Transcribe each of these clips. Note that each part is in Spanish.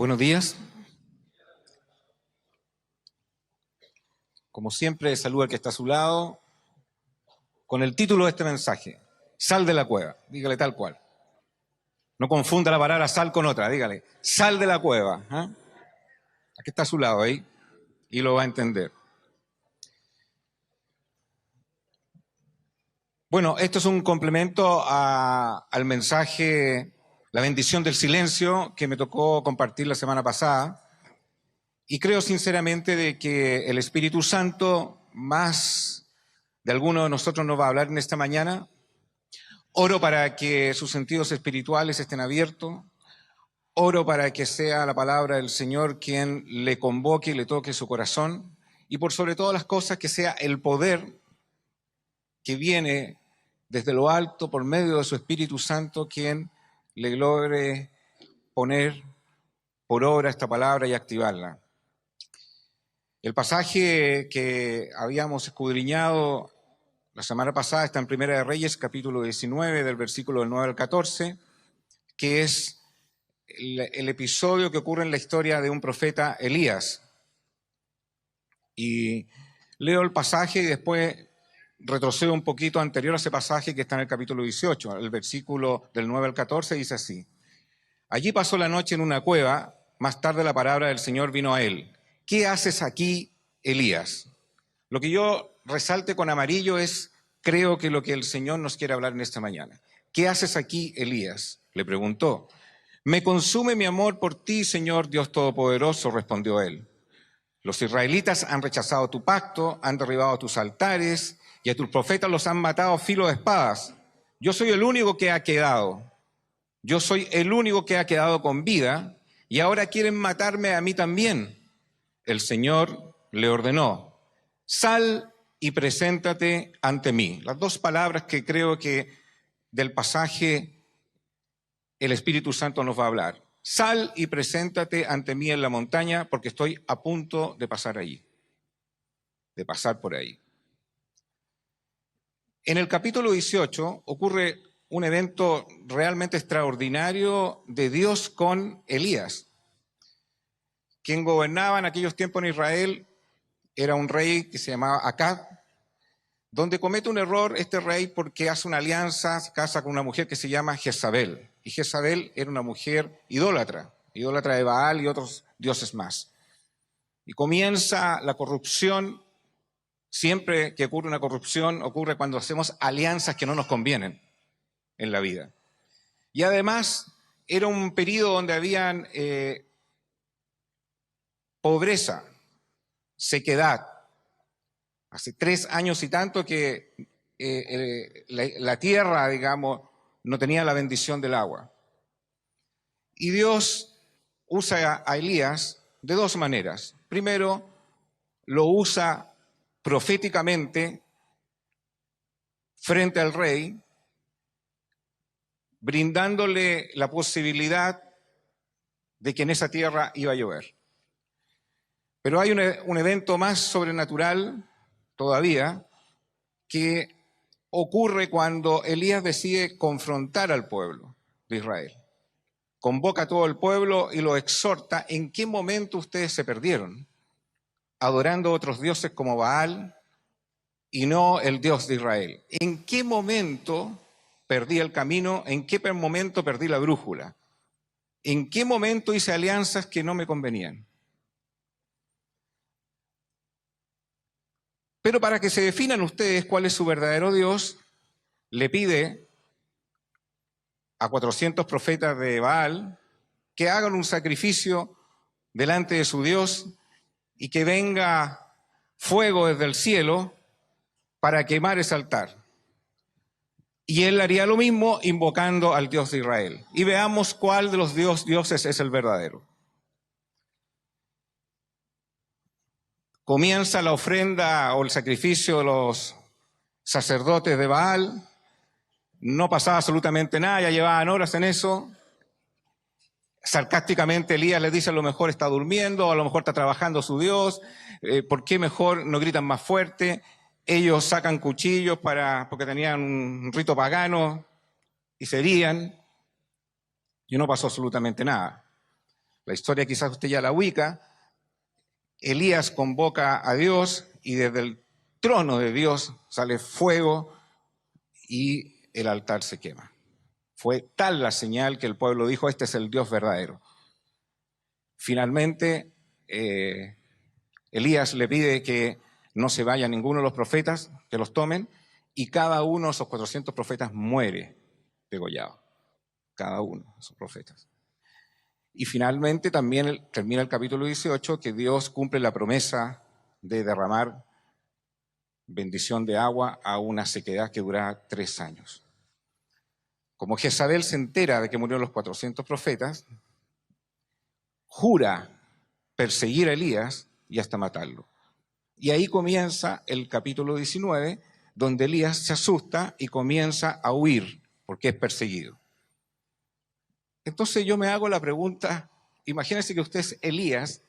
Buenos días. Como siempre, saluda al que está a su lado con el título de este mensaje: Sal de la cueva. Dígale tal cual. No confunda la palabra sal con otra. Dígale, sal de la cueva. Aquí está a su lado ahí y lo va a entender. Bueno, esto es un complemento al mensaje La bendición del silencio que me tocó compartir la semana pasada. Y creo sinceramente de que el Espíritu Santo, más de alguno de nosotros, nos va a hablar en esta mañana. Oro para que sus sentidos espirituales estén abiertos. Oro para que sea la palabra del Señor quien le convoque y le toque su corazón. Y por sobre todas las cosas, que sea el poder que viene desde lo alto por medio de su Espíritu Santo quien le logre poner por obra esta palabra y activarla. El pasaje que habíamos escudriñado la semana pasada está en Primera de Reyes, capítulo 19, del versículo del 9 al 14, que es el episodio que ocurre en la historia de un profeta, Elías. Y leo el pasaje y después retrocedo un poquito anterior a ese pasaje que está en el capítulo 18, el versículo del 9 al 14, dice así: Allí pasó la noche en una cueva, más tarde la palabra del Señor vino a él. ¿Qué haces aquí, Elías? Lo que yo resalte con amarillo es, creo que lo que el Señor nos quiere hablar en esta mañana. ¿Qué haces aquí, Elías?, le preguntó. Me consume mi amor por ti, Señor Dios Todopoderoso, respondió él. Los israelitas han rechazado tu pacto, han derribado tus altares y a tus profetas los han matado a filo de espadas. Yo soy el único que ha quedado. Yo soy el único que ha quedado con vida y ahora quieren matarme a mí también. El Señor le ordenó: sal y preséntate ante mí. Las dos palabras que creo que del pasaje el Espíritu Santo nos va a hablar. Sal y preséntate ante mí en la montaña, porque estoy a punto de pasar allí, de pasar por ahí. En el capítulo 18 ocurre un evento realmente extraordinario de Dios con Elías. Quien gobernaba en aquellos tiempos en Israel era un rey que se llamaba Acab, donde comete un error este rey porque hace una alianza, se casa con una mujer que se llama Jezabel. Y Jezabel era una mujer idólatra de Baal y otros dioses más. Y comienza la corrupción. Siempre que ocurre una corrupción, ocurre cuando hacemos alianzas que no nos convienen en la vida. Y además era un periodo donde habían pobreza, sequedad. Hace 3 años y tanto que la tierra, digamos, no tenía la bendición del agua. Y Dios usa a Elías de dos maneras. Primero, lo usa proféticamente frente al rey, brindándole la posibilidad de que en esa tierra iba a llover. Pero hay un evento más sobrenatural todavía que ocurre cuando Elías decide confrontar al pueblo de Israel. Convoca a todo el pueblo y lo exhorta. ¿En qué momento ustedes se perdieron? Adorando a otros dioses como Baal y no el Dios de Israel. ¿En qué momento perdí el camino? ¿En qué momento perdí la brújula? ¿En qué momento hice alianzas que no me convenían? Pero para que se definan ustedes cuál es su verdadero Dios, le pide a 400 profetas de Baal que hagan un sacrificio delante de su Dios y que venga fuego desde el cielo para quemar ese altar. Y él haría lo mismo invocando al Dios de Israel. Y veamos cuál de los dioses es el verdadero. Comienza la ofrenda o el sacrificio de los sacerdotes de Baal. No pasaba absolutamente nada, ya llevaban horas en eso. Sarcásticamente Elías les dice: a lo mejor está durmiendo, a lo mejor está trabajando su Dios, ¿por qué mejor no gritan más fuerte? Ellos sacan cuchillos porque tenían un rito pagano y se herían, y no pasó absolutamente nada. La historia quizás usted ya la ubica. Elías convoca a Dios y desde el trono de Dios sale fuego y el altar se quema. Fue tal la señal que el pueblo dijo, este es el Dios verdadero. Finalmente, Elías le pide que no se vaya ninguno de los profetas, que los tomen, y cada uno de esos 400 profetas muere degollado. Cada uno de esos profetas. Y finalmente también termina el capítulo 18 que Dios cumple la promesa de derramar bendición de agua a una sequedad que dura 3 años. Como Jezabel se entera de que murieron los 400 profetas, jura perseguir a Elías y hasta matarlo. Y ahí comienza el capítulo 19, donde Elías se asusta y comienza a huir porque es perseguido. Entonces yo me hago la pregunta, imagínense que usted es Elías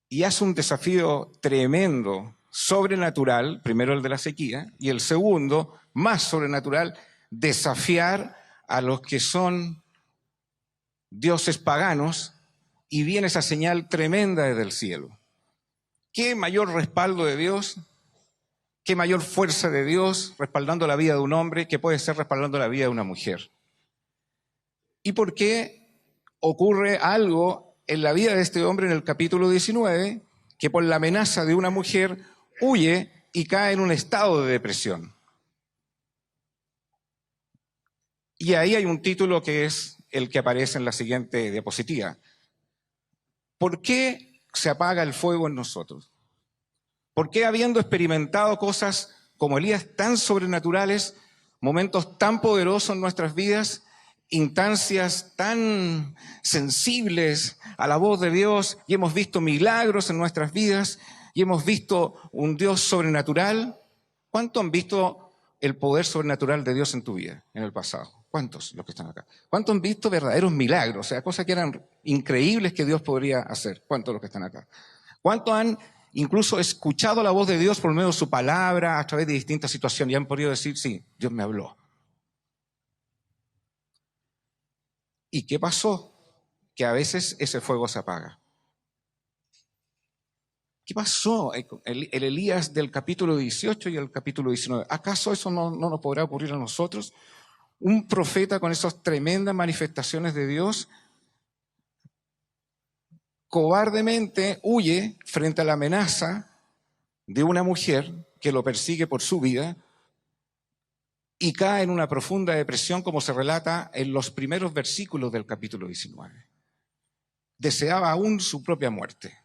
y hace un desafío tremendo, sobrenatural, primero el de la sequía, y el segundo, más sobrenatural, desafiar a los que son dioses paganos, y viene esa señal tremenda desde el cielo. ¿Qué mayor respaldo de Dios? ¿Qué mayor fuerza de Dios respaldando la vida de un hombre que puede ser respaldando la vida de una mujer? ¿Y por qué ocurre algo en la vida de este hombre en el capítulo 19 que por la amenaza de una mujer huye y cae en un estado de depresión? Y ahí hay un título que es el que aparece en la siguiente diapositiva. ¿Por qué se apaga el fuego en nosotros? ¿Por qué habiendo experimentado cosas como Elías tan sobrenaturales, momentos tan poderosos en nuestras vidas, instancias tan sensibles a la voz de Dios, y hemos visto milagros en nuestras vidas, y hemos visto un Dios sobrenatural? ¿Cuántos han visto el poder sobrenatural de Dios en tu vida, en el pasado? ¿Cuántos los que están acá? ¿Cuántos han visto verdaderos milagros? O sea, cosas que eran increíbles que Dios podría hacer. ¿Cuántos los que están acá? ¿Cuántos han incluso escuchado la voz de Dios por medio de su palabra a través de distintas situaciones y han podido decir, sí, Dios me habló? ¿Y qué pasó? Que a veces ese fuego se apaga. ¿Qué pasó el Elías del capítulo 18 y el capítulo 19? ¿Acaso eso no nos podrá ocurrir a nosotros? Un profeta con esas tremendas manifestaciones de Dios cobardemente huye frente a la amenaza de una mujer que lo persigue por su vida y cae en una profunda depresión, como se relata en los primeros versículos del capítulo 19. Deseaba aún su propia muerte.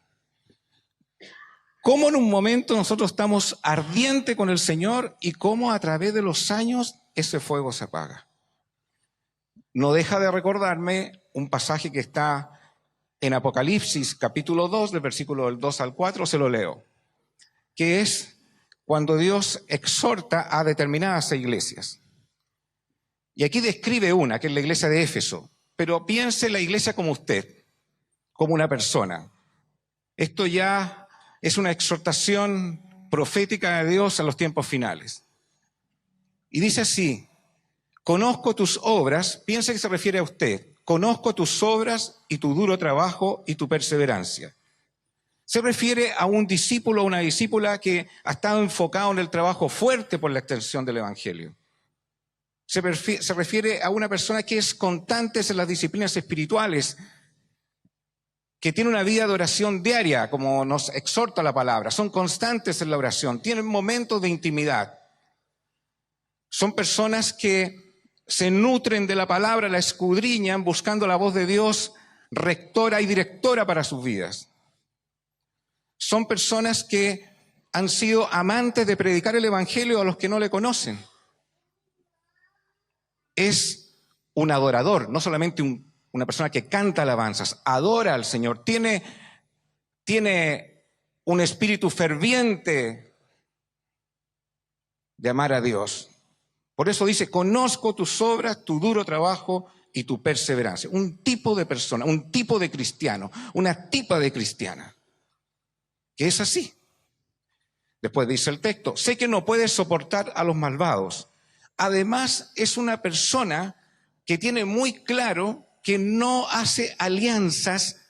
Cómo en un momento nosotros estamos ardientes con el Señor y cómo a través de los años ese fuego se apaga. No deja de recordarme un pasaje que está en Apocalipsis capítulo 2, del versículo del 2 al 4, se lo leo, que es cuando Dios exhorta a determinadas iglesias. Y aquí describe una, que es la iglesia de Éfeso, pero piense la iglesia como usted, como una persona. Esto ya es una exhortación profética de Dios a los tiempos finales. Y dice así: conozco tus obras, piense que se refiere a usted, conozco tus obras y tu duro trabajo y tu perseverancia. Se refiere a un discípulo o una discípula que ha estado enfocado en el trabajo fuerte por la extensión del Evangelio. Se refiere a una persona que es constante en las disciplinas espirituales, que tiene una vida de oración diaria, como nos exhorta la palabra. Son constantes en la oración, tienen momentos de intimidad. Son personas que se nutren de la palabra, la escudriñan buscando la voz de Dios, rectora y directora para sus vidas. Son personas que han sido amantes de predicar el Evangelio a los que no le conocen. Es un adorador, no solamente una persona que canta alabanzas, adora al Señor, tiene un espíritu ferviente de amar a Dios. Por eso dice, conozco tus obras, tu duro trabajo y tu perseverancia. Un tipo de persona, un tipo de cristiano, una tipa de cristiana, que es así. Después dice el texto, sé que no puedes soportar a los malvados. Además, es una persona que tiene muy claro que no hace alianzas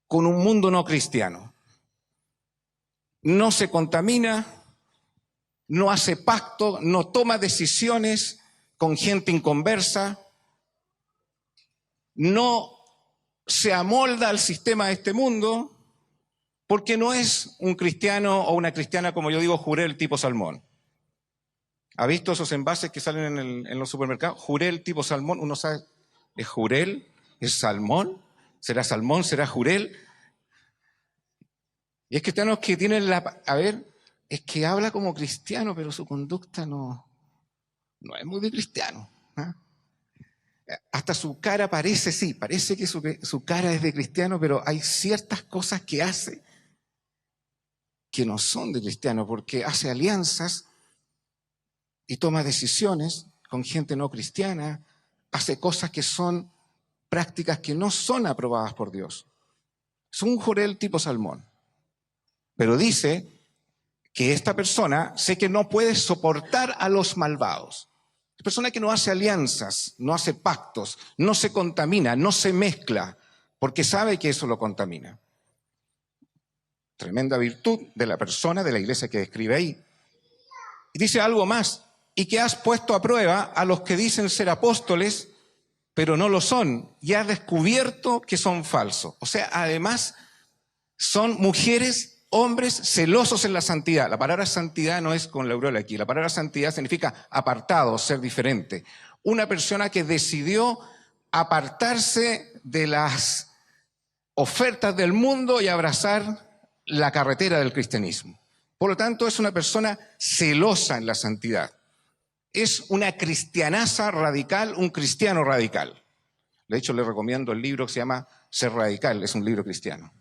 con un mundo no cristiano. No se contamina, no hace pacto, no toma decisiones con gente inconversa, no se amolda al sistema de este mundo, porque no es un cristiano o una cristiana, como yo digo, jurel tipo salmón. ¿Ha visto esos envases que salen en los supermercados? Jurel tipo salmón, uno sabe, ¿es jurel? ¿Es salmón? ¿Será salmón? ¿Será jurel? Y es cristianos que tienen a ver, es que habla como cristiano, pero su conducta no es muy de cristiano. ¿Ah? Hasta su cara parece, sí, parece que su cara es de cristiano, pero hay ciertas cosas que hace que no son de cristiano, porque hace alianzas y toma decisiones con gente no cristiana, hace cosas que son prácticas que no son aprobadas por Dios. Es un jurel tipo salmón. Pero dice que esta persona sé que no puede soportar a los malvados. Es persona que no hace alianzas, no hace pactos, no se contamina, no se mezcla, porque sabe que eso lo contamina. Tremenda virtud de la persona, de la iglesia que describe ahí. Y dice algo más, y que has puesto a prueba a los que dicen ser apóstoles, pero no lo son, y has descubierto que son falsos. O sea, además son mujeres, hombres celosos en la santidad. La palabra santidad no es con la aureola aquí, la palabra santidad significa apartado, ser diferente. Una persona que decidió apartarse de las ofertas del mundo y abrazar la carretera del cristianismo. Por lo tanto, es una persona celosa en la santidad. Es una cristianaza radical, un cristiano radical. De hecho, le recomiendo el libro que se llama Ser Radical, es un libro cristiano.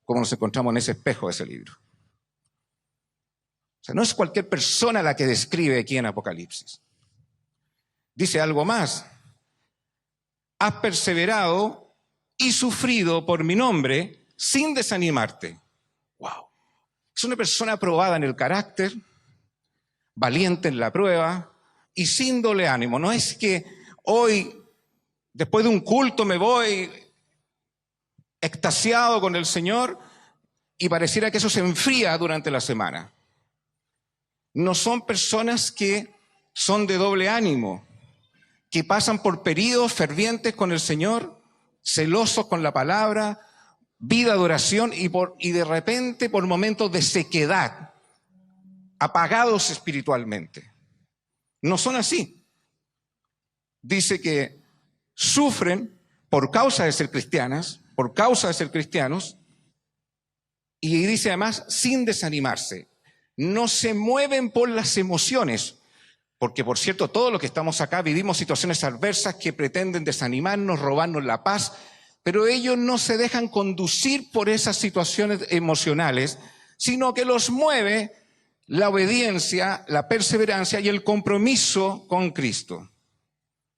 Cómo nos encontramos en ese espejo de ese libro. O sea, no es cualquier persona la que describe aquí en Apocalipsis. Dice algo más. Has perseverado y sufrido por mi nombre sin desanimarte. Wow. Es una persona aprobada en el carácter, valiente en la prueba y sin doble ánimo. No es que hoy, después de un culto, me voy extasiado con el Señor y pareciera que eso se enfría durante la semana. No son personas que son de doble ánimo, que pasan por periodos fervientes con el Señor, celosos con la palabra, vida de oración y de repente por momentos de sequedad, apagados espiritualmente. No son así. Dice que sufren por causa de ser cristianas, por causa de ser cristianos, y dice además sin desanimarse. No se mueven por las emociones, porque por cierto, todos los que estamos acá vivimos situaciones adversas que pretenden desanimarnos, robarnos la paz, pero ellos no se dejan conducir por esas situaciones emocionales, sino que los mueve la obediencia, la perseverancia y el compromiso con Cristo.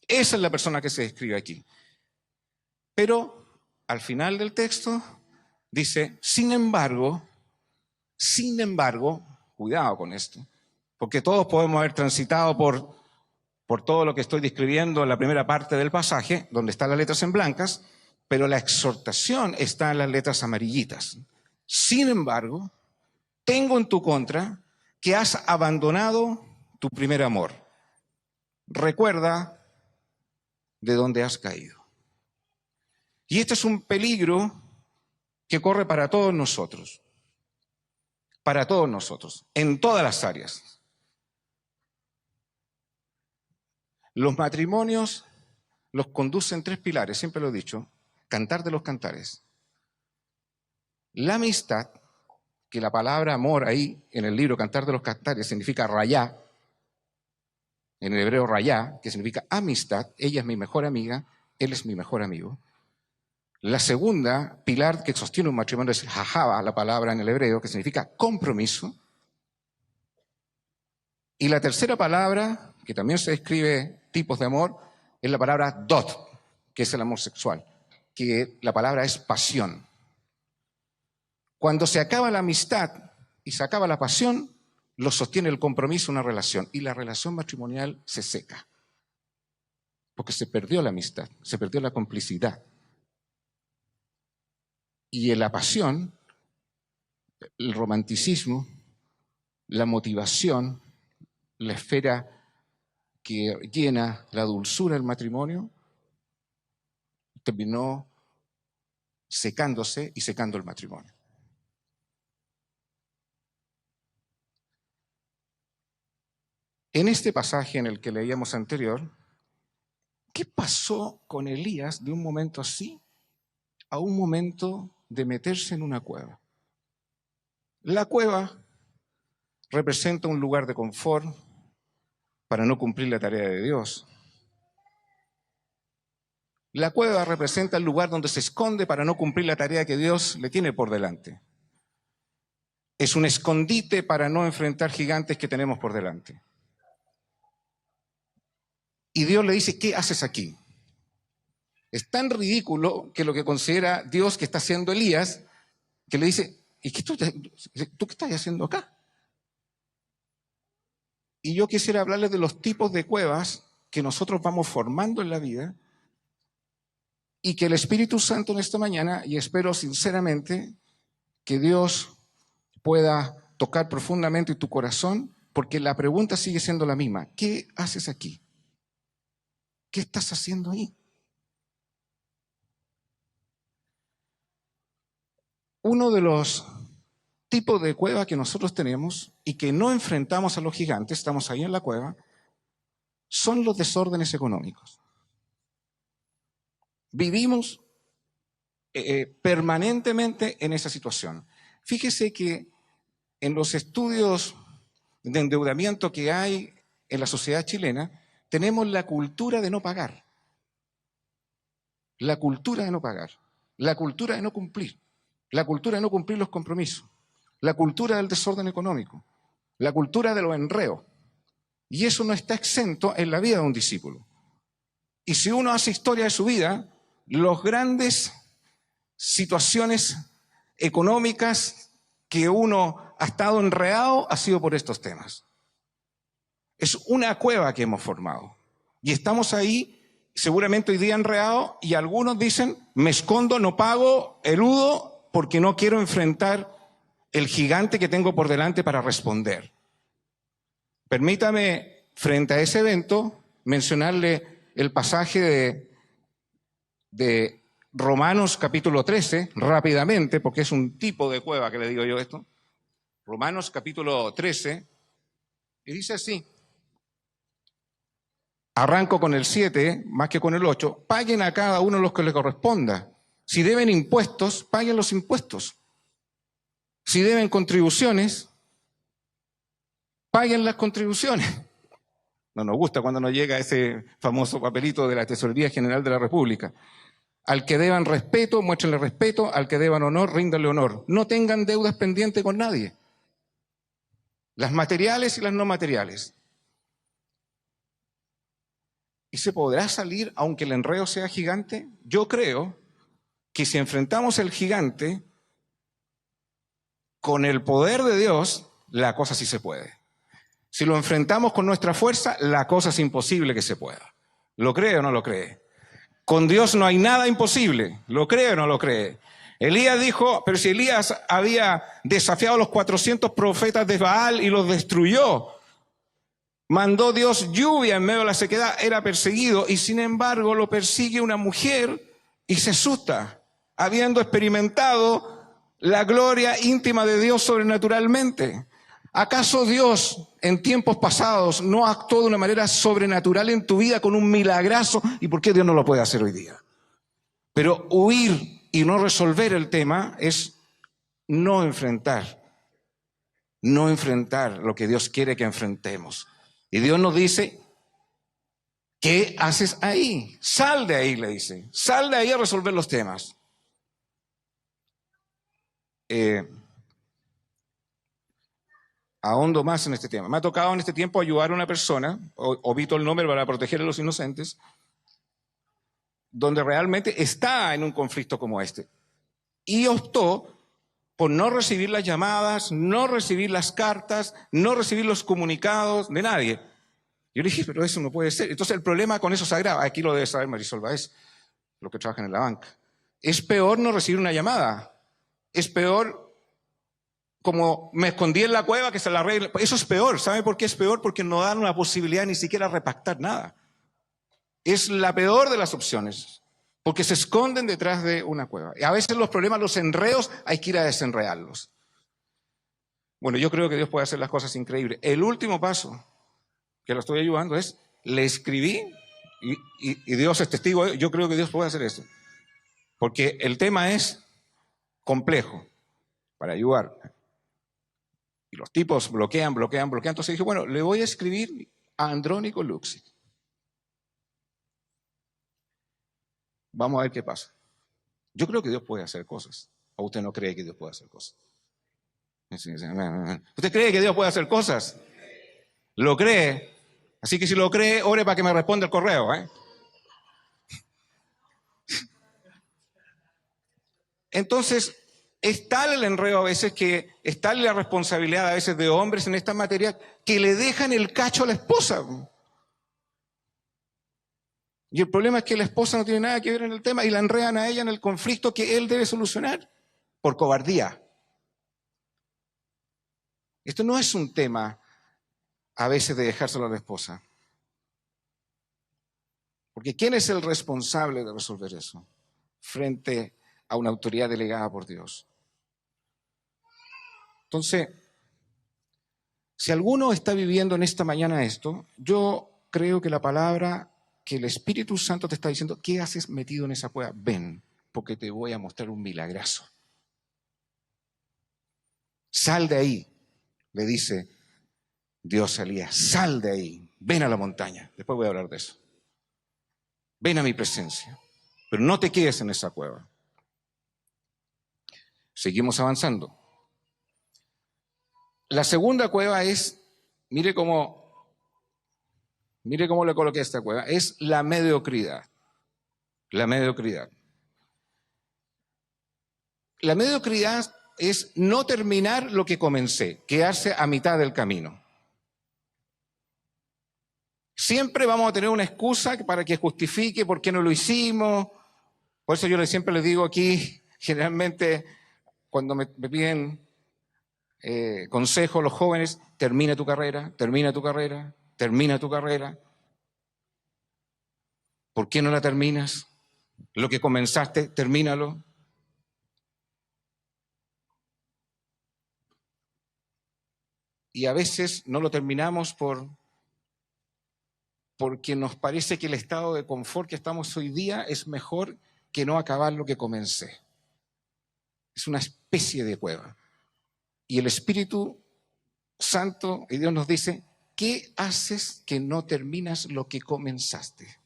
Esa es la persona que se describe aquí. Pero al final del texto dice, sin embargo, cuidado con esto, porque todos podemos haber transitado por todo lo que estoy describiendo en la primera parte del pasaje, donde están las letras en blancas, pero la exhortación está en las letras amarillitas. Sin embargo, tengo en tu contra que has abandonado tu primer amor. Recuerda de dónde has caído. Y este es un peligro que corre para todos nosotros, en todas las áreas. Los matrimonios los conducen tres pilares, siempre lo he dicho, cantar de los cantares. La amistad, que la palabra amor ahí en el libro Cantar de los Cantares significa rayá, en el hebreo rayá, que significa amistad, ella es mi mejor amiga, él es mi mejor amigo. La segunda pilar que sostiene un matrimonio es jajaba, la palabra en el hebreo, que significa compromiso. Y la tercera palabra, que también se describe tipos de amor, es la palabra dot, que es el amor sexual, que la palabra es pasión. Cuando se acaba la amistad y se acaba la pasión, lo sostiene el compromiso, una relación, y la relación matrimonial se seca, porque se perdió la amistad, se perdió la complicidad. Y en la pasión, el romanticismo, la motivación, la esfera que llena la dulzura del matrimonio, terminó secándose y secando el matrimonio. En este pasaje en el que leíamos anterior, ¿qué pasó con Elías de un momento así a un momento de meterse en una cueva? La cueva representa un lugar de confort para no cumplir la tarea de Dios. La cueva representa el lugar donde se esconde para no cumplir la tarea que Dios le tiene por delante. Es un escondite para no enfrentar gigantes que tenemos por delante. Y Dios le dice, ¿qué haces aquí? Es tan ridículo que lo que considera Dios que está haciendo Elías, que le dice, ¿y tú qué estás haciendo acá? Y yo quisiera hablarles de los tipos de cuevas que nosotros vamos formando en la vida y que el Espíritu Santo en esta mañana, y espero sinceramente que Dios pueda tocar profundamente tu corazón, porque la pregunta sigue siendo la misma. ¿Qué haces aquí? ¿Qué estás haciendo ahí? Uno de los tipos de cueva que nosotros tenemos y que no enfrentamos a los gigantes, estamos ahí en la cueva, son los desórdenes económicos. Vivimos permanentemente en esa situación. Fíjese que en los estudios de endeudamiento que hay en la sociedad chilena, tenemos la cultura de no pagar, la cultura de no pagar, la cultura de no cumplir, la cultura de no cumplir los compromisos, la cultura del desorden económico, la cultura de los enreos. Y eso no está exento en la vida de un discípulo. Y si uno hace historia de su vida, las grandes situaciones económicas que uno ha estado enredado ha sido por estos temas. Es una cueva que hemos formado. Y estamos ahí, seguramente hoy día enredados, y algunos dicen, me escondo, no pago, eludo, porque no quiero enfrentar el gigante que tengo por delante para responder. Permítame, frente a ese evento, mencionarle el pasaje de Romanos capítulo 13, rápidamente, porque es un tipo de cueva que le digo yo esto. Romanos capítulo 13, y dice así. Arranco con el 7, más que con el 8. Paguen a cada uno los que le corresponda. Si deben impuestos, paguen los impuestos. Si deben contribuciones, paguen las contribuciones. No nos gusta cuando nos llega ese famoso papelito de la Tesorería General de la República. Al que deban respeto, muéstrenle respeto. Al que deban honor, ríndanle honor. No tengan deudas pendientes con nadie. Las materiales y las no materiales. ¿Y se podrá salir aunque el enredo sea gigante? Yo creo que si enfrentamos el gigante con el poder de Dios, la cosa sí se puede. Si lo enfrentamos con nuestra fuerza, la cosa es imposible que se pueda. ¿Lo cree o no lo cree? Con Dios no hay nada imposible. ¿Lo cree o no lo cree? Elías dijo, pero si Elías había desafiado a los 400 profetas de Baal y los destruyó, mandó Dios lluvia en medio de la sequedad, era perseguido y sin embargo lo persigue una mujer y se asusta, habiendo experimentado la gloria íntima de Dios sobrenaturalmente. ¿Acaso Dios en tiempos pasados no actuó de una manera sobrenatural en tu vida con un milagrazo? ¿Y por qué Dios no lo puede hacer hoy día? Pero huir y no resolver el tema es no enfrentar lo que Dios quiere que enfrentemos. Y Dios nos dice, ¿qué haces ahí? Sal de ahí, le dice. Sal de ahí a resolver los temas. Ahondo más en este tema. Me ha tocado en este tiempo ayudar a una persona, omito el nombre para proteger a los inocentes, donde realmente está en un conflicto como este. Y optó por no recibir las llamadas, no recibir las cartas, no recibir los comunicados de nadie. Yo le dije, pero eso no puede ser. Entonces el problema con eso se agrava. Aquí lo debe saber Marisol Baez, los que trabajan en la banca. Es peor no recibir una llamada. Es peor como me escondí en la cueva que se la arregle. Eso es peor. ¿Sabe por qué es peor? Porque no dan una posibilidad ni siquiera de repactar nada. Es la peor de las opciones, porque se esconden detrás de una cueva. Y a veces los problemas, los enredos, hay que ir a desenredarlos. Bueno, yo creo que Dios puede hacer las cosas increíbles. El último paso, que lo estoy ayudando, es, le escribí, y Dios es testigo, yo creo que Dios puede hacer eso. Porque el tema es complejo para ayudar. Y los tipos bloquean. Entonces dije, bueno, le voy a escribir a Andrónico Luksic. Vamos a ver qué pasa. Yo creo que Dios puede hacer cosas. ¿O usted no cree que Dios puede hacer cosas? ¿Usted cree que Dios puede hacer cosas? ¿Lo cree? Así que si lo cree, ore para que me responda el correo. Entonces, es tal el enredo a veces, que es tal la responsabilidad a veces de hombres en esta materia, que le dejan el cacho a la esposa. Y el problema es que la esposa no tiene nada que ver en el tema y la enredan a ella en el conflicto que él debe solucionar por cobardía. Esto no es un tema a veces de dejárselo a la esposa. Porque ¿quién es el responsable de resolver eso frente a una autoridad delegada por Dios? Entonces, si alguno está viviendo en esta mañana esto, yo creo que la palabra que el Espíritu Santo te está diciendo, ¿qué haces metido en esa cueva? Ven, porque te voy a mostrar un milagrazo. Sal de ahí, le dice Dios a Elías, sal de ahí, ven a la montaña. Después voy a hablar de eso. Ven a mi presencia, pero no te quedes en esa cueva. Seguimos avanzando. La segunda cueva es, mire cómo le coloqué esta cueva, es la mediocridad. La mediocridad. La mediocridad es no terminar lo que comencé, quedarse a mitad del camino. Siempre vamos a tener una excusa para que justifique por qué no lo hicimos. Por eso yo siempre les digo aquí, generalmente, cuando me piden consejo los jóvenes, termina tu carrera. ¿Por qué no la terminas? Lo que comenzaste, termínalo. Y a veces no lo terminamos porque nos parece que el estado de confort que estamos hoy día es mejor que no acabar lo que comencé. Es una especie de cueva. Y el Espíritu Santo y Dios nos dice, ¿qué haces que no terminas lo que comenzaste?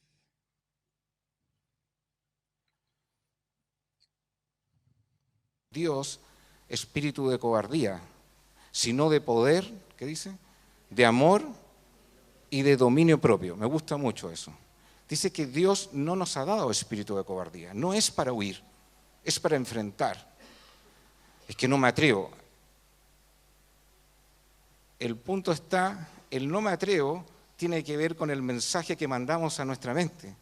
Dios, espíritu de cobardía, sino de poder, ¿qué dice? De amor y de dominio propio. Me gusta mucho eso. Dice que Dios no nos ha dado espíritu de cobardía. No es para huir, es para enfrentar. Es que no me atrevo. El punto está, el no me atrevo tiene que ver con el mensaje que mandamos a nuestra mente.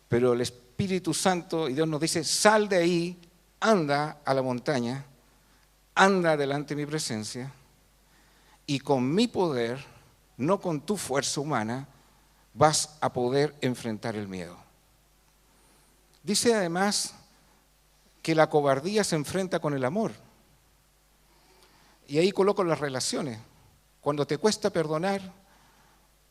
Pero el Espíritu Santo y Dios nos dice, sal de ahí, anda a la montaña, anda delante de mi presencia y con mi poder, no con tu fuerza humana, vas a poder enfrentar el miedo. Dice además que la cobardía se enfrenta con el amor. Y ahí coloco las relaciones. Cuando te cuesta perdonar,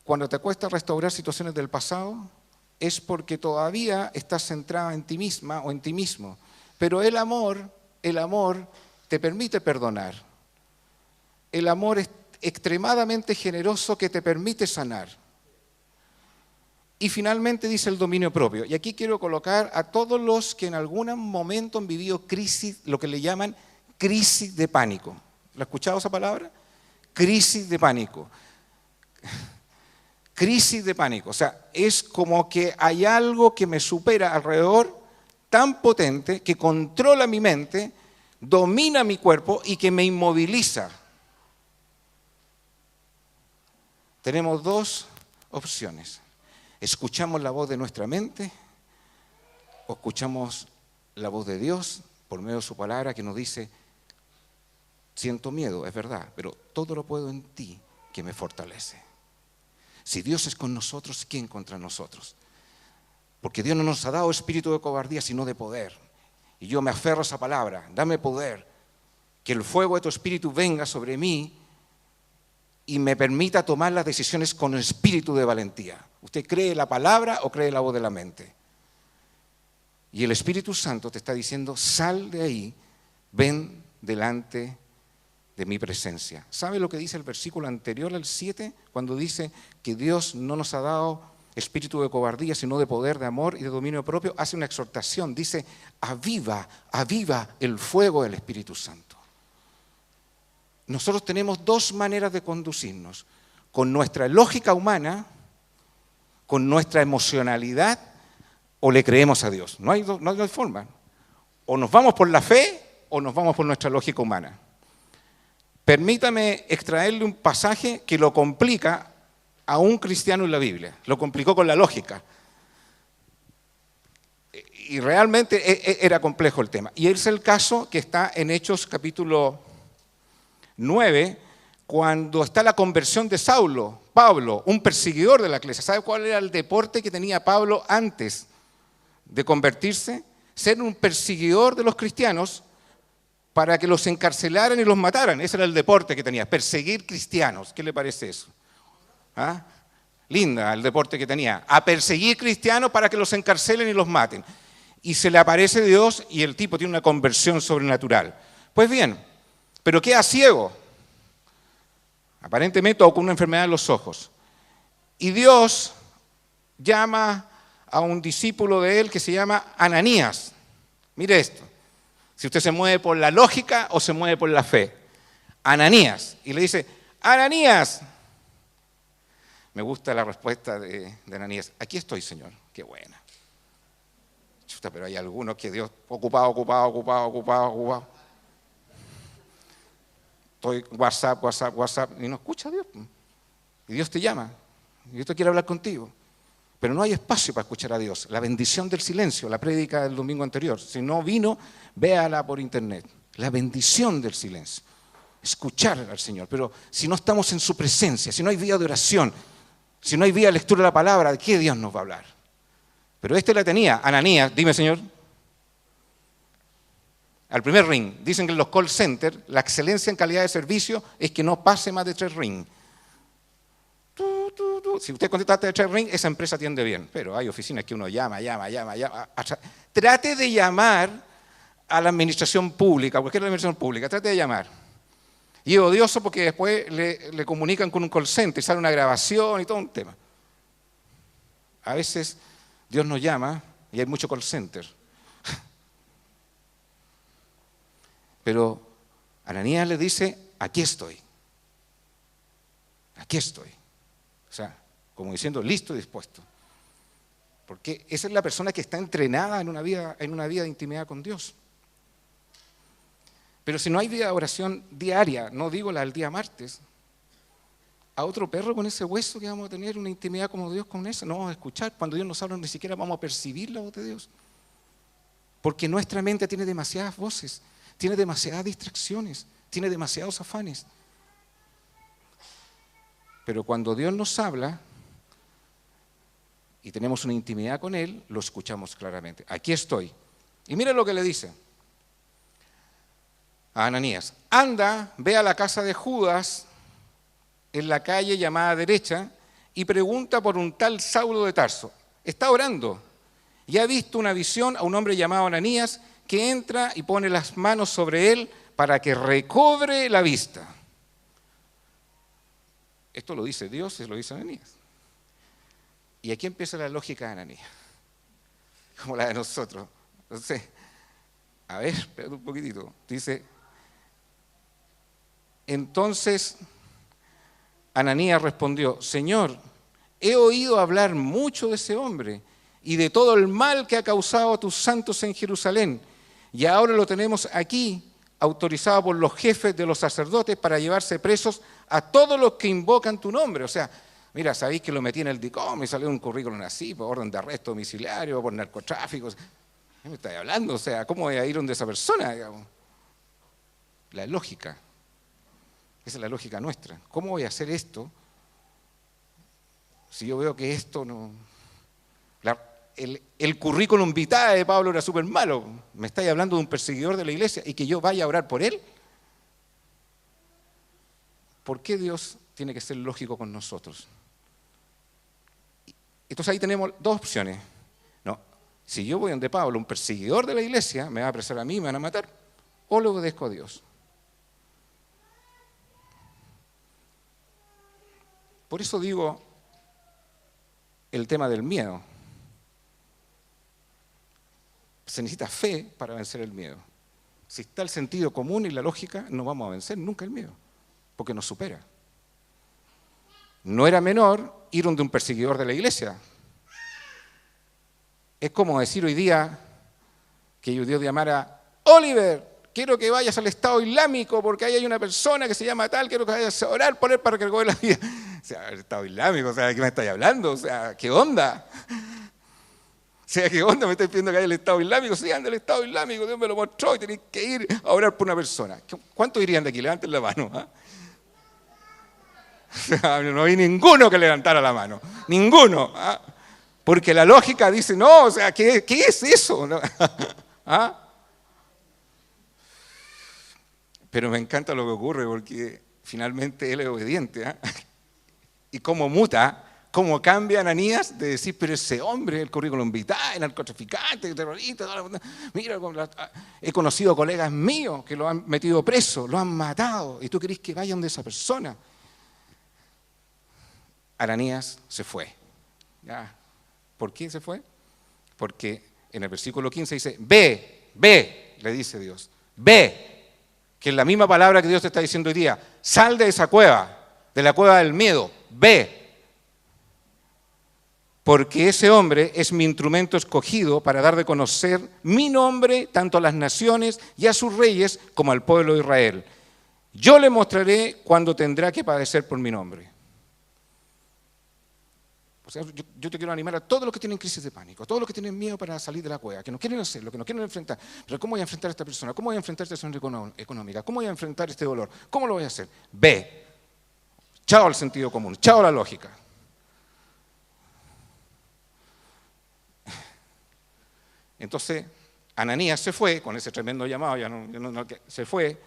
cuando te cuesta restaurar situaciones del pasado, es porque todavía estás centrada en ti misma o en ti mismo. Pero el amor te permite perdonar. El amor es extremadamente generoso que te permite sanar. Y finalmente dice el dominio propio. Y aquí quiero colocar a todos los que en algún momento han vivido crisis, lo que le llaman crisis de pánico. ¿Lo ha escuchado esa palabra? Crisis de pánico. Crisis de pánico. O sea, es como que hay algo que me supera alrededor tan potente que controla mi mente, domina mi cuerpo y que me inmoviliza. Tenemos dos opciones. Escuchamos la voz de nuestra mente o escuchamos la voz de Dios por medio de su palabra que nos dice, siento miedo, es verdad, pero todo lo puedo en ti que me fortalece. Si Dios es con nosotros, ¿quién contra nosotros? Porque Dios no nos ha dado espíritu de cobardía, sino de poder. Y yo me aferro a esa palabra, dame poder, que el fuego de tu espíritu venga sobre mí y me permita tomar las decisiones con espíritu de valentía. ¿Usted cree la palabra o cree la voz de la mente? Y el Espíritu Santo te está diciendo, sal de ahí, ven delante de mi presencia. ¿Sabe lo que dice el versículo anterior al 7? Cuando dice que Dios no nos ha dado espíritu de cobardía, sino de poder, de amor y de dominio propio. Hace una exhortación, dice, aviva el fuego del Espíritu Santo. Nosotros tenemos dos maneras de conducirnos, con nuestra lógica humana, con nuestra emocionalidad, o le creemos a Dios. No hay forma. O nos vamos por la fe o nos vamos por nuestra lógica humana. Permítame extraerle un pasaje que lo complica a un cristiano en la Biblia. Lo complicó con la lógica. Y realmente era complejo el tema. Y es el caso que está en Hechos capítulo 9, cuando está la conversión de Saulo, Pablo, un perseguidor de la iglesia. ¿Sabe cuál era el deporte que tenía Pablo antes de convertirse? Ser un perseguidor de los cristianos para que los encarcelaran y los mataran. Ese era el deporte que tenía, perseguir cristianos. ¿Qué le parece eso? ¿Ah? Linda el deporte que tenía, a perseguir cristianos para que los encarcelen y los maten. Y se le aparece Dios y el tipo tiene una conversión sobrenatural. Pues bien, pero queda ciego, aparentemente, o con una enfermedad en los ojos. Y Dios llama a un discípulo de él que se llama Ananías. Mire esto, si usted se mueve por la lógica o se mueve por la fe. Ananías, y le dice, Ananías. Me gusta la respuesta de Ananías, aquí estoy, Señor, qué buena. Chuta, pero hay algunos que Dios, ocupado. Estoy WhatsApp, y no escucha a Dios. Y Dios te llama, y Dios te quiere hablar contigo. Pero no hay espacio para escuchar a Dios. La bendición del silencio, la prédica del domingo anterior. Si no vino, véala por internet. La bendición del silencio. Escuchar al Señor. Pero si no estamos en su presencia, si no hay vida de oración, si no hay vida de lectura de la palabra, ¿de qué Dios nos va a hablar? Pero este la tenía, Ananías, dime, Señor. Al primer ring. Dicen que en los call centers la excelencia en calidad de servicio es que no pase más de 3 rings. Si usted contesta de 3 rings, esa empresa atiende bien. Pero hay oficinas que uno llama. Trate de llamar a la administración pública, cualquier administración pública, trate de llamar. Y es odioso porque después le comunican con un call center, sale una grabación y todo un tema. A veces Dios nos llama y hay mucho call center. Pero Ananías le dice, aquí estoy. Aquí estoy. O sea, como diciendo, listo y dispuesto. Porque esa es la persona que está entrenada en una vida de intimidad con Dios. Pero si no hay vida de oración diaria, no digo la del día martes, a otro perro con ese hueso que vamos a tener una intimidad como Dios con eso, no vamos a escuchar. Cuando Dios nos habla ni siquiera vamos a percibir la voz de Dios. Porque nuestra mente tiene demasiadas voces, tiene demasiadas distracciones, tiene demasiados afanes. Pero cuando Dios nos habla y tenemos una intimidad con Él, lo escuchamos claramente. Aquí estoy. Y mire lo que le dice a Ananías. Anda, ve a la casa de Judas, en la calle llamada derecha, y pregunta por un tal Saulo de Tarso. Está orando y ha visto una visión a un hombre llamado Ananías que entra y pone las manos sobre él para que recobre la vista. Esto lo dice Dios y lo dice Ananías. Y aquí empieza la lógica de Ananías, como la de nosotros. Entonces, a ver, espérate un poquitito. Dice, entonces Ananías respondió, Señor, he oído hablar mucho de ese hombre y de todo el mal que ha causado a tus santos en Jerusalén. Y ahora lo tenemos aquí, autorizado por los jefes de los sacerdotes para llevarse presos a todos los que invocan tu nombre. O sea, mira, sabéis que lo metí en el DICOM y salió un currículum así, por orden de arresto domiciliario, por narcotráfico. ¿Qué me estáis hablando? O sea, ¿cómo voy a ir donde esa persona? Digamos? La lógica. Esa es la lógica nuestra. ¿Cómo voy a hacer esto si yo veo que esto no... El currículum vitae de Pablo era súper malo. ¿Me estáis hablando de un perseguidor de la iglesia y que yo vaya a orar por él? ¿Por qué Dios tiene que ser lógico con nosotros? Entonces ahí tenemos dos opciones. No, si yo voy donde Pablo, un perseguidor de la iglesia, me va a apresar a mí, me van a matar, o le obedezco a Dios. Por eso digo el tema del miedo. Se necesita fe para vencer el miedo. Si está el sentido común y la lógica, no vamos a vencer nunca el miedo, porque nos supera. No era menor ir donde un perseguidor de la iglesia. Es como decir hoy día que Dios llamara: Oliver, quiero que vayas al Estado Islámico porque ahí hay una persona que se llama tal, quiero que vayas a orar por él para que recobre la vida. O sea, el Estado Islámico, o sea, ¿de qué me estáis hablando? O sea, ¿qué onda? O sea, ¿qué onda? Me estáis pidiendo que haya el Estado Islámico. Sí, anda el Estado Islámico, Dios me lo mostró y tenéis que ir a orar por una persona. ¿Cuántos irían de aquí? Levanten la mano. ¿Ah? O sea, no hay ninguno que levantara la mano. Ninguno. ¿Ah? Porque la lógica dice, no, o sea, ¿qué es eso? ¿Ah? Pero me encanta lo que ocurre porque finalmente él es obediente. ¿Ah? Y cómo muta, cómo cambia Ananías de decir, pero ese hombre, el currículum vitae, narcotraficante, terrorista, mira, he conocido colegas míos que lo han metido preso, lo han matado, y tú querés que vayan de esa persona. Ananías se fue. ¿Ya? ¿Por qué se fue? Porque en el versículo 15 dice, ve, le dice Dios, ve, que es la misma palabra que Dios te está diciendo hoy día, sal de esa cueva, de la cueva del miedo, ve. Porque ese hombre es mi instrumento escogido para dar de conocer mi nombre tanto a las naciones y a sus reyes como al pueblo de Israel. Yo le mostraré cuando tendrá que padecer por mi nombre. O sea, yo te quiero animar a todos los que tienen crisis de pánico, todos los que tienen miedo para salir de la cueva, que no quieren hacerlo, que no quieren enfrentar. Pero ¿cómo voy a enfrentar a esta persona? ¿Cómo voy a enfrentar esta situación económica? ¿Cómo voy a enfrentar este dolor? ¿Cómo lo voy a hacer? Ve. Chao al sentido común, chao a la lógica. Entonces, Ananías se fue con ese tremendo llamado, se fue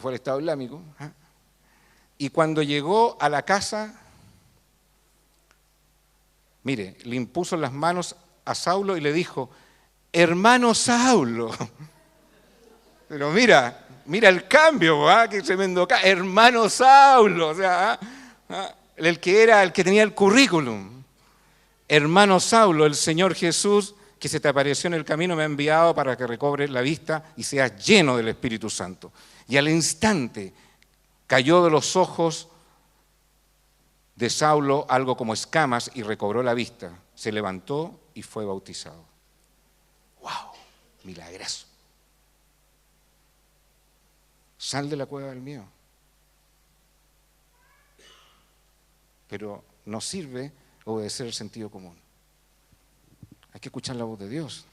al Estado Islámico, ¿eh? Y cuando llegó a la casa, mire, le impuso las manos a Saulo y le dijo, hermano Saulo, pero mira el cambio, ¿eh? Qué tremendo cambio, hermano Saulo, o sea, el que tenía el currículum, hermano Saulo, el Señor Jesús, que se te apareció en el camino, me ha enviado para que recobres la vista y seas lleno del Espíritu Santo. Y al instante cayó de los ojos de Saulo algo como escamas y recobró la vista. Se levantó y fue bautizado. ¡Wow! Milagroso. Sal de la cueva del miedo. Pero no sirve obedecer el sentido común. Hay que escuchar la voz de Dios.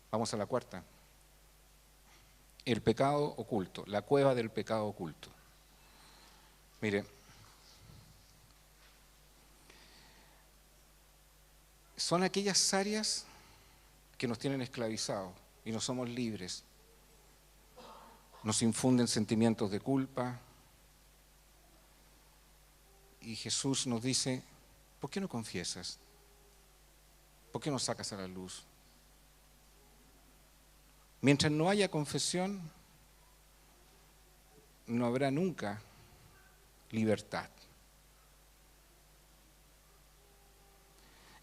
Vamos a la cuarta. El pecado oculto, la cueva del pecado oculto. Mire, son aquellas áreas que nos tienen esclavizados y no somos libres. Nos infunden sentimientos de culpa. Y Jesús nos dice, ¿por qué no confiesas? ¿Por qué no sacas a la luz? Mientras no haya confesión, no habrá nunca libertad.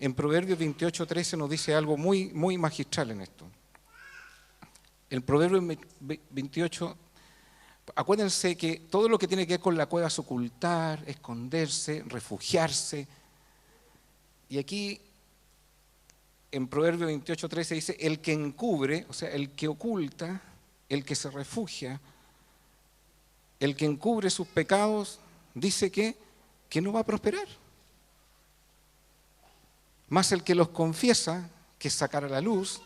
En Proverbios 28:13 nos dice algo muy, muy magistral en esto. El Proverbio 28, acuérdense que todo lo que tiene que ver con la cueva es ocultar, esconderse, refugiarse. Y aquí en Proverbios 28:13 dice, el que encubre, o sea, el que oculta, el que se refugia, el que encubre sus pecados, dice que no va a prosperar. Mas el que los confiesa, que es sacar a la luz,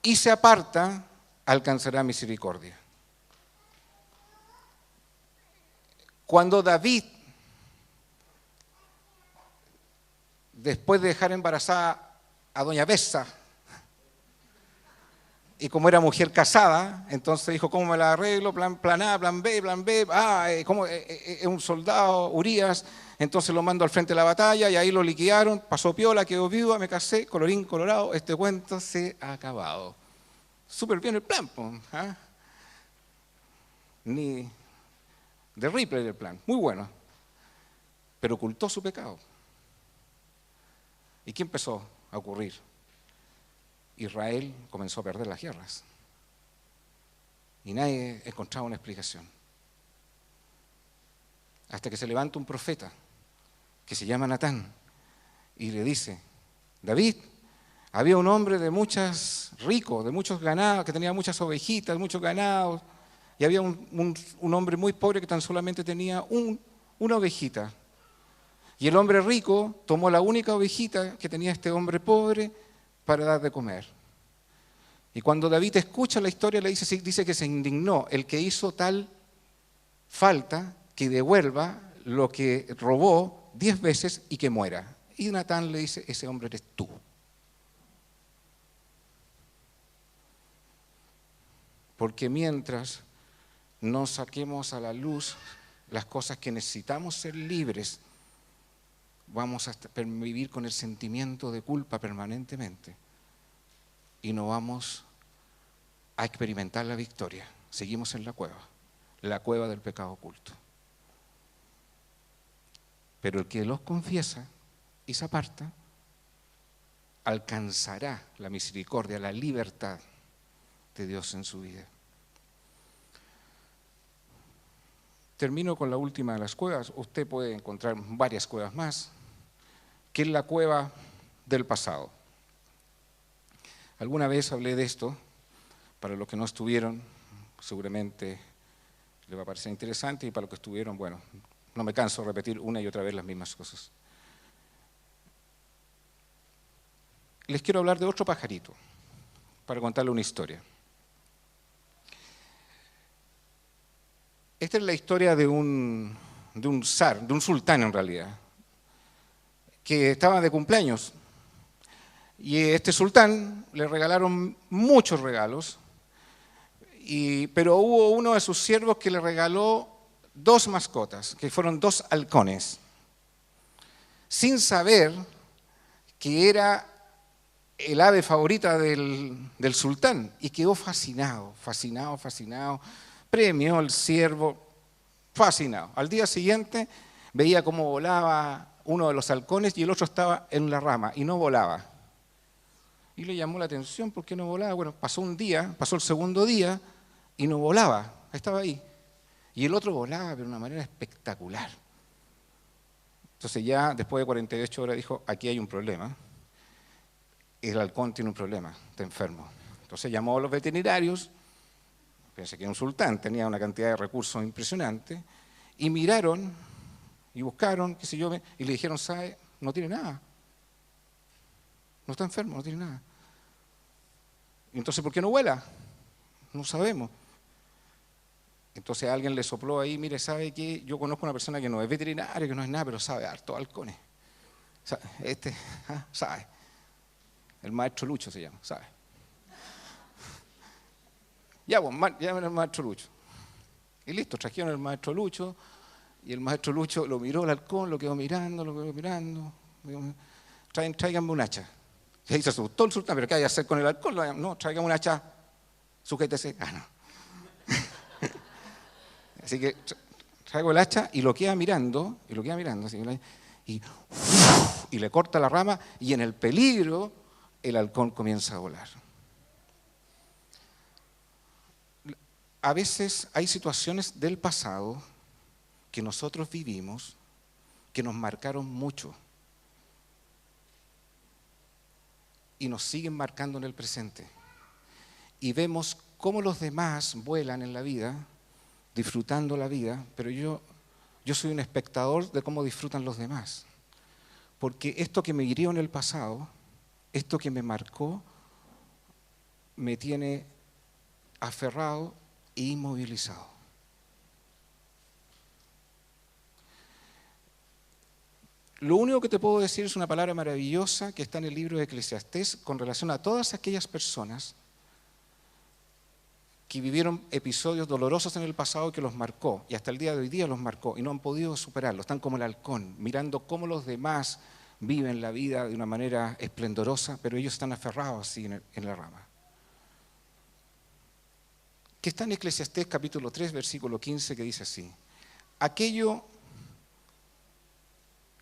y se aparta, alcanzará misericordia. Cuando David, después de dejar embarazada a doña Besa, y como era mujer casada, entonces dijo, ¿cómo me la arreglo? Plan A, plan B, ¿cómo? Es un soldado, Urías, entonces lo mando al frente de la batalla y ahí lo liquidaron, pasó piola, quedó viuda, me casé, colorín colorado, este cuento se ha acabado. Súper bien el plan, ¿eh? Ni de Ripley el plan, muy bueno, pero ocultó su pecado. ¿Y qué empezó a ocurrir? Israel comenzó a perder las guerras y nadie encontraba una explicación. Hasta que se levanta un profeta que se llama Natán y le dice, David, había un hombre de rico, de muchos ganados, que tenía muchas ovejitas, muchos ganados, y había un hombre muy pobre que tan solamente tenía una ovejita. Y el hombre rico tomó la única ovejita que tenía este hombre pobre para dar de comer. Y cuando David escucha la historia, dice que se indignó. El que hizo tal falta, que devuelva lo que robó 10 veces y que muera. Y Natán le dice, ese hombre eres tú. Porque mientras no saquemos a la luz las cosas que necesitamos ser libres, vamos a vivir con el sentimiento de culpa permanentemente y no vamos a experimentar la victoria. Seguimos en la cueva del pecado oculto. Pero el que los confiesa y se aparta, alcanzará la misericordia, la libertad de Dios en su vida. Termino con la última de las cuevas. Usted puede encontrar varias cuevas más, que es la cueva del pasado. Alguna vez hablé de esto, para los que no estuvieron, seguramente les va a parecer interesante, y para los que estuvieron, bueno, no me canso de repetir una y otra vez las mismas cosas. Les quiero hablar de otro pajarito, para contarle una historia. Esta es la historia de un sultán en realidad, que estaba de cumpleaños. Y a este sultán le regalaron muchos regalos, pero hubo uno de sus siervos que le regaló 2 mascotas, que fueron 2 halcones, sin saber que era el ave favorita del sultán, y quedó fascinado. Premió al siervo, fascinado. Al día siguiente veía cómo volaba uno de los halcones y el otro estaba en la rama y no volaba. Y le llamó la atención, ¿por qué no volaba? Bueno, pasó el segundo día y no volaba, estaba ahí. Y el otro volaba de una manera espectacular. Entonces ya después de 48 horas dijo, aquí hay un problema. El halcón tiene un problema, está enfermo. Entonces llamó a los veterinarios, pensé que era un sultán, tenía una cantidad de recursos impresionante, y miraron y buscaron, qué sé yo, y le dijeron, ¿sabe? No tiene nada. No está enfermo, no tiene nada. Entonces, ¿por qué no vuela? No sabemos. Entonces alguien le sopló ahí, mire, ¿sabe qué? Yo conozco una persona que no es veterinaria, que no es nada, pero sabe harto halcones. Sabe. El maestro Lucho se llama, sabe. Ya, pues, llamen al maestro Lucho. Y listo, trajeron al maestro Lucho, y el maestro Lucho lo miró al halcón, lo quedó mirando. Tráiganme un hacha. Y ahí se asustó el sultán, pero ¿qué hay que hacer con el halcón? No, tráiganme un hacha, sujétese. No. Así que traigo el hacha y lo queda mirando, así, y le corta la rama, y en el peligro el halcón comienza a volar. A veces hay situaciones del pasado que nosotros vivimos que nos marcaron mucho y nos siguen marcando en el presente. Y vemos cómo los demás vuelan en la vida, disfrutando la vida, pero yo soy un espectador de cómo disfrutan los demás. Porque esto que me hirió en el pasado, esto que me marcó, me tiene aferrado e inmovilizado. Lo único que te puedo decir es una palabra maravillosa que está en el libro de Eclesiastés con relación a todas aquellas personas que vivieron episodios dolorosos en el pasado que los marcó, y hasta el día de hoy día los marcó, y no han podido superarlo. Están como el halcón, mirando cómo los demás viven la vida de una manera esplendorosa, pero ellos están aferrados así en la rama. Que está en Eclesiastés capítulo 3, versículo 15, que dice así: aquello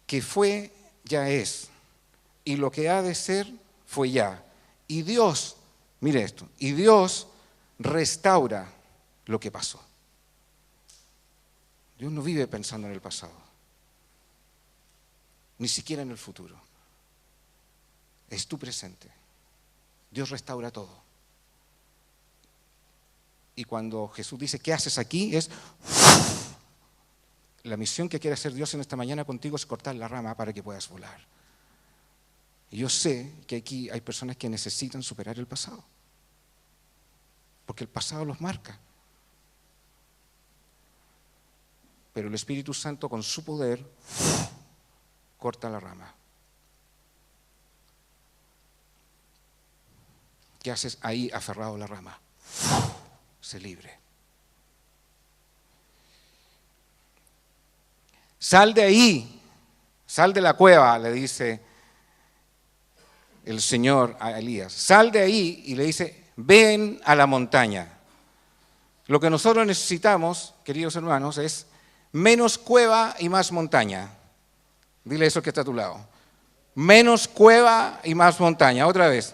que fue, ya es, y lo que ha de ser, fue ya. Y Dios, mire esto, y Dios restaura lo que pasó. Dios no vive pensando en el pasado, ni siquiera en el futuro. Es tu presente. Dios restaura todo. Y cuando Jesús dice, ¿qué haces aquí? Es la misión que quiere hacer Dios en esta mañana contigo es cortar la rama para que puedas volar. Y yo sé que aquí hay personas que necesitan superar el pasado, porque el pasado los marca. Pero el Espíritu Santo con su poder corta la rama. ¿Qué haces ahí aferrado a la rama? Sé libre. Sal de ahí, sal de la cueva, le dice el Señor a Elías. Sal de ahí y le dice, ven a la montaña. Lo que nosotros necesitamos, queridos hermanos, es menos cueva y más montaña. Dile eso que está a tu lado. Menos cueva y más montaña. Otra vez.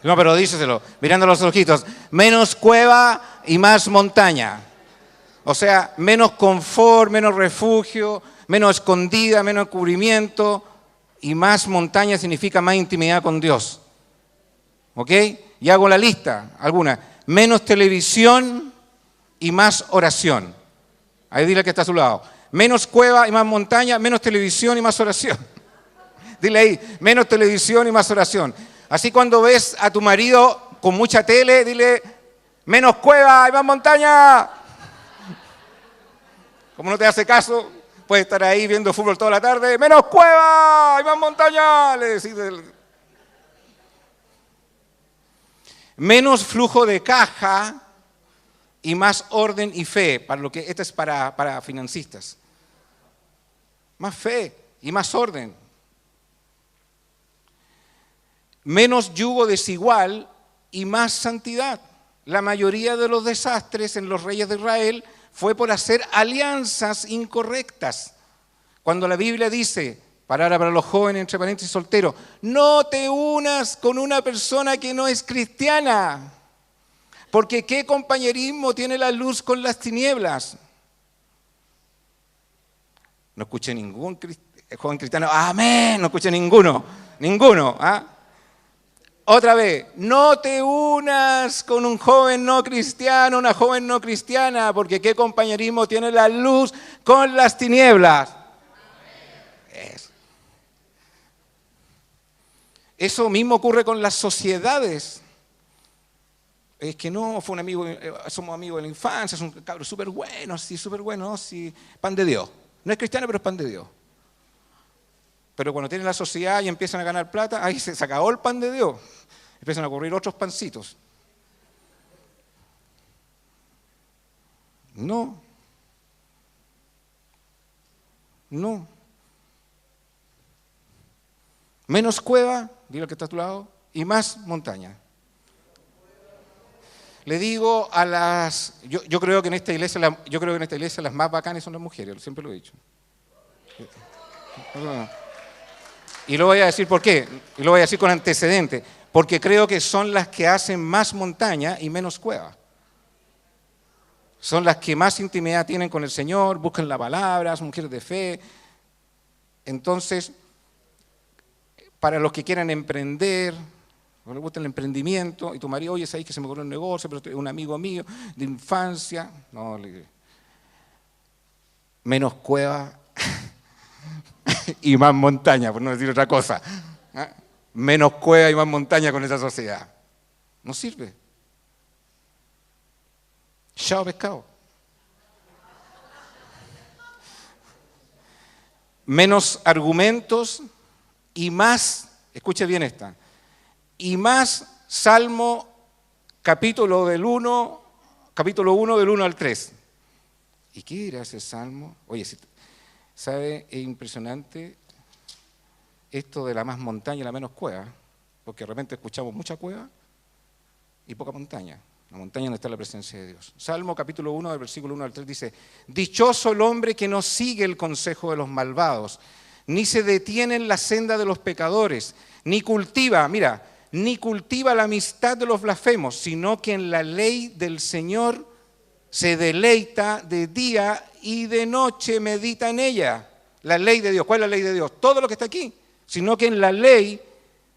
No, pero díselo, mirando los ojitos. Menos cueva y más montaña. O sea, menos confort, menos refugio, menos escondida, menos cubrimiento. Y más montaña significa más intimidad con Dios. ¿Ok? Y hago la lista, alguna. Menos televisión y más oración. Ahí dile que está a su lado. Menos cueva y más montaña, menos televisión y más oración. Dile ahí, menos televisión y más oración. Así cuando ves a tu marido con mucha tele, dile, menos cueva y más montaña. Como no te hace caso, puede estar ahí viendo fútbol toda la tarde, menos cueva y más montaña. Le decís, menos flujo de caja y más orden y fe. Esto es para financistas. Más fe y más orden. Menos yugo desigual y más santidad. La mayoría de los desastres en los reyes de Israel fue por hacer alianzas incorrectas. Cuando la Biblia dice, para los jóvenes, entre paréntesis, solteros, no te unas con una persona que no es cristiana, porque ¿qué compañerismo tiene la luz con las tinieblas? No escuché ningún joven cristiano, amén, no escuché ninguno, ¿ah? Otra vez, no te unas con un joven no cristiano, una joven no cristiana, porque ¿qué compañerismo tiene la luz con las tinieblas? Eso mismo ocurre con las sociedades. Es que no, fue un amigo, somos amigos de la infancia, es un cabro súper bueno, sí, pan de Dios. No es cristiano, pero es pan de Dios. Pero cuando tienen la sociedad y empiezan a ganar plata, ahí se acabó el pan de Dios. Empiezan a ocurrir otros pancitos. No. Menos cueva, dile que está a tu lado, y más montaña. Le digo a las... Yo creo que en esta iglesia las más bacanas son las mujeres, siempre lo he dicho. Y lo voy a decir por qué, y lo voy a decir con antecedentes, porque creo que son las que hacen más montaña y menos cueva. Son las que más intimidad tienen con el Señor, buscan la palabra, son mujeres de fe. Entonces, para los que quieran emprender, o les gusta el emprendimiento, y tu marido, oye, sabes que se me ocurrió un negocio, pero es un amigo mío de infancia, no, menos cueva y más montaña, por no decir otra cosa. ¿Ah? Menos cueva y más montaña con esa sociedad. No sirve. Chao pescado. Menos argumentos y más, escuche bien esta, y más Salmo capítulo 1 del 1 al 3. ¿Y qué era ese Salmo? Oye, ¿sabe? Es impresionante esto de la más montaña y la menos cueva, porque de repente escuchamos mucha cueva y poca montaña. La montaña donde está la presencia de Dios. Salmo capítulo 1, del versículo 1 al 3 dice: dichoso el hombre que no sigue el consejo de los malvados, ni se detiene en la senda de los pecadores, ni cultiva la amistad de los blasfemos, sino que en la ley del Señor se deleita de día y de noche medita en ella. La ley de Dios. ¿Cuál es la ley de Dios? Todo lo que está aquí. Sino que en la ley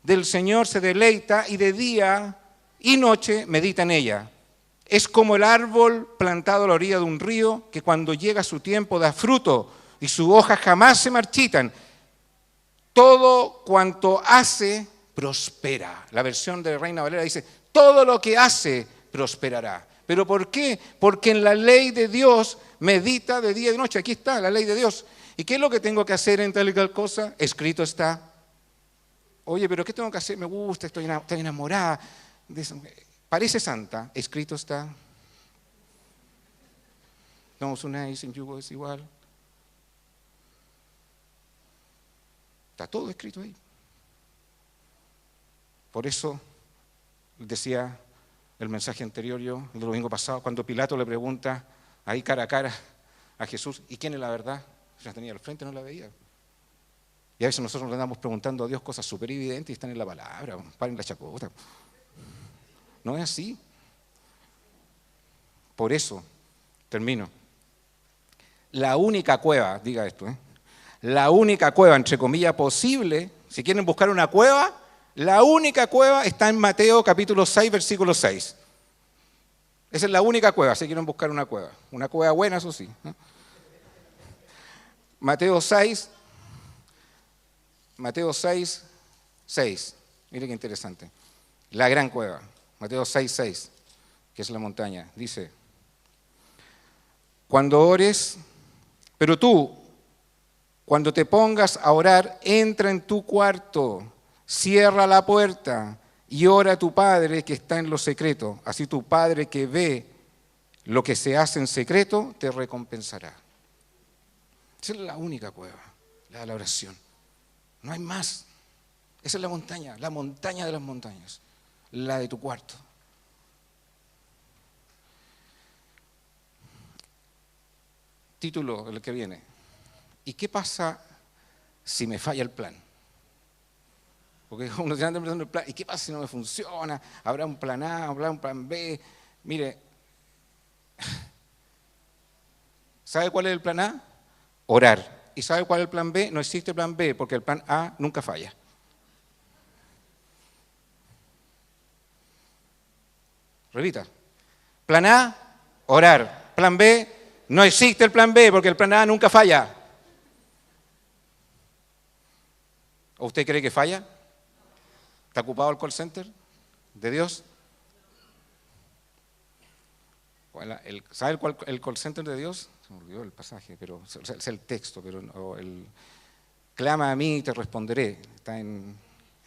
del Señor se deleita y de día y noche medita en ella. Es como el árbol plantado a la orilla de un río que cuando llega su tiempo da fruto y sus hojas jamás se marchitan. Todo cuanto hace prospera. La versión de Reina Valera dice: todo lo que hace prosperará. ¿Pero por qué? Porque en la ley de Dios medita de día y de noche. Aquí está la ley de Dios. ¿Y qué es lo que tengo que hacer en tal y tal cosa? Escrito está. Oye, ¿pero qué tengo que hacer? Me gusta, estoy enamorada. Parece santa. Escrito está. No os unáis en yugo desigual. Está todo escrito ahí. Por eso decía el mensaje anterior yo, el domingo pasado, cuando Pilato le pregunta ahí cara a cara a Jesús: ¿y quién es la verdad? La tenía al frente, no la veía. Y a veces nosotros le andamos preguntando a Dios cosas súper evidentes y están en la palabra, paren la chacota. No es así. Por eso, termino. La única cueva, diga esto, la única cueva, entre comillas, posible, si quieren buscar una cueva, la única cueva está en Mateo capítulo 6, versículo 6. Esa es la única cueva, si quieren buscar una cueva buena, eso sí. Mateo 6, 6. Mire qué interesante. La gran cueva, Mateo 6, 6, que es la montaña. Dice: cuando ores, pero tú, cuando te pongas a orar, entra en tu cuarto, cierra la puerta y ora a tu Padre que está en lo secreto. Así tu Padre que ve lo que se hace en secreto te recompensará. Esa es la única cueva, la de la oración. No hay más. Esa es la montaña de las montañas, la de tu cuarto. Título, el que viene. ¿Y qué pasa si me falla el plan? Porque uno se anda pensando en el plan. ¿Y qué pasa si no me funciona? ¿Habrá un plan A? ¿Habrá un plan B? Mire, ¿sabe cuál es el plan A? Orar. ¿Y sabe cuál es el plan B? No existe plan B, porque el plan A nunca falla. Repita. Plan A, orar. Plan B, no existe el plan B, porque el plan A nunca falla. ¿O usted cree que falla? ¿Está ocupado el call center de Dios? ¿Sabe el call center de Dios? Se me olvidó el pasaje, pero es el texto, pero clama a mí y te responderé. Está en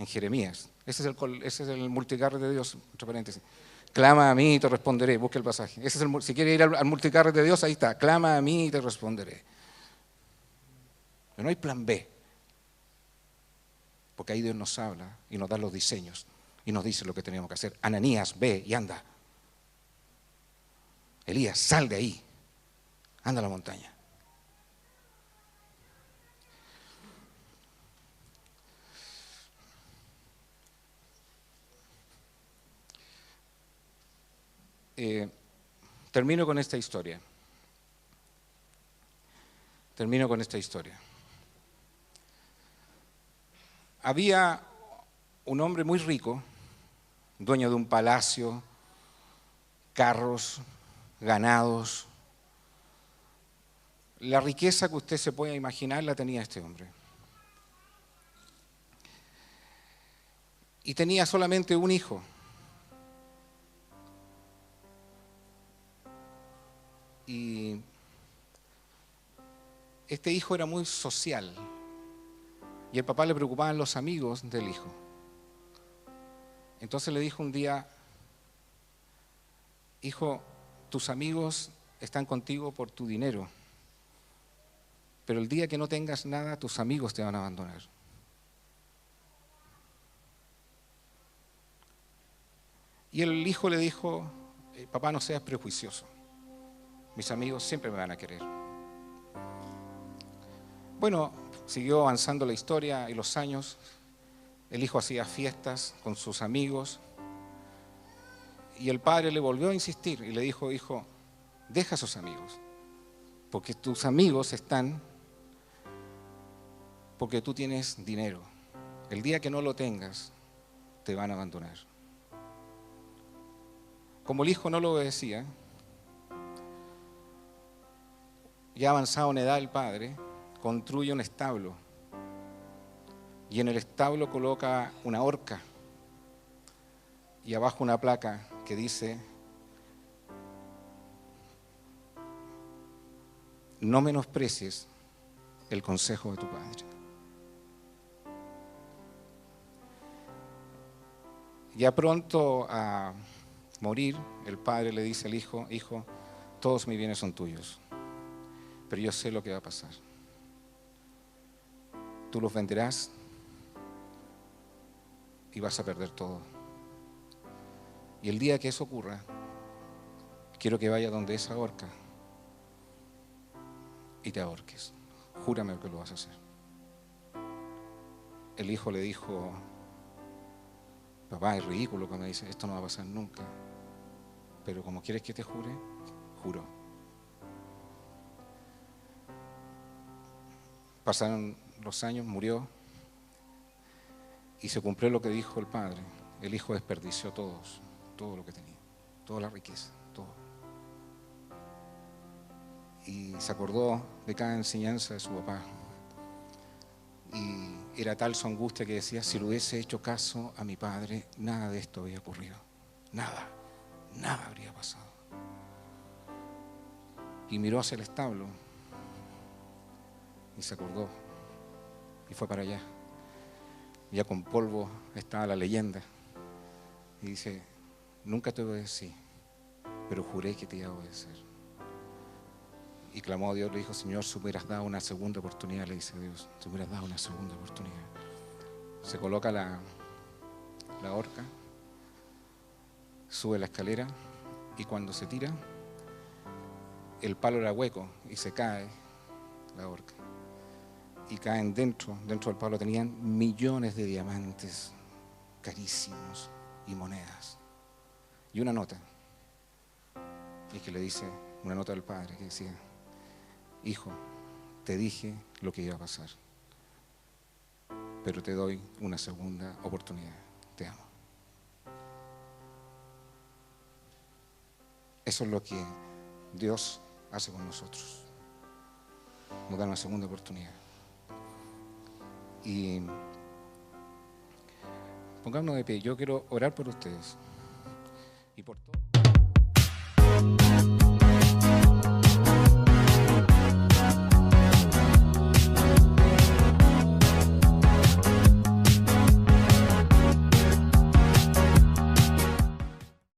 Jeremías. Ese es el multicarre de Dios, entre paréntesis. Clama a mí y te responderé. Busque el pasaje. Si quiere ir al multicarre de Dios, ahí está. Clama a mí y te responderé. Pero no hay plan B. Porque ahí Dios nos habla y nos da los diseños y nos dice lo que tenemos que hacer. Ananías, ve y anda. Elías, sal de ahí. Anda a la montaña. Termino con esta historia. Había un hombre muy rico, dueño de un palacio, carros, ganados. La riqueza que usted se pueda imaginar la tenía este hombre. y tenía solamente un hijo. Y este hijo era muy social y el papá le preocupaban los amigos del hijo. Entonces le dijo un día: hijo, tus amigos están contigo por tu dinero, pero el día que no tengas nada, tus amigos te van a abandonar. Y el hijo le dijo: papá, no seas prejuicioso, mis amigos siempre me van a querer. Bueno, siguió avanzando la historia y los años. El hijo hacía fiestas con sus amigos y el padre le volvió a insistir y le dijo: hijo, deja a sus amigos, porque tus amigos están porque tú tienes dinero. El día que no lo tengas, te van a abandonar. Como el hijo no lo obedecía, ya avanzado en edad el padre construye un establo y en el establo coloca una horca y abajo una placa que dice: no menosprecies el consejo de tu padre. Ya pronto a morir, el padre le dice al hijo: hijo, todos mis bienes son tuyos, pero yo sé lo que va a pasar. Tú los venderás y vas a perder todo. Y el día que eso ocurra, quiero que vayas donde esa horca y te ahorques. Júrame que lo vas a hacer. El hijo le dijo: papá, es ridículo que me dices, esto no va a pasar nunca, pero como quieres que te jure, juro. Pasaron los años, murió y se cumplió lo que dijo el padre. El hijo desperdició todo lo que tenía, toda la riqueza, todo. Y se acordó de cada enseñanza de su papá. Y era tal su angustia que decía: si le hubiese hecho caso a mi padre, nada de esto habría ocurrido. Nada habría pasado. Y miró hacia el establo y se acordó y fue para allá. Ya con polvo estaba la leyenda y dice: nunca te obedecí, pero juré que te iba a obedecer. Y clamó a Dios, le dijo: Señor, si hubieras dado una segunda oportunidad, le dice a Dios, si hubieras dado una segunda oportunidad. Se coloca la horca, sube la escalera y cuando se tira, el palo era hueco y se cae la horca. Y caen dentro del palo tenían millones de diamantes carísimos y monedas. Y una nota, y que le dice, una nota del padre que decía: hijo, te dije lo que iba a pasar, pero te doy una segunda oportunidad, te amo. Eso es lo que Dios hace con nosotros, nos da una segunda oportunidad. Y pongámonos de pie, yo quiero orar por ustedes y por todos.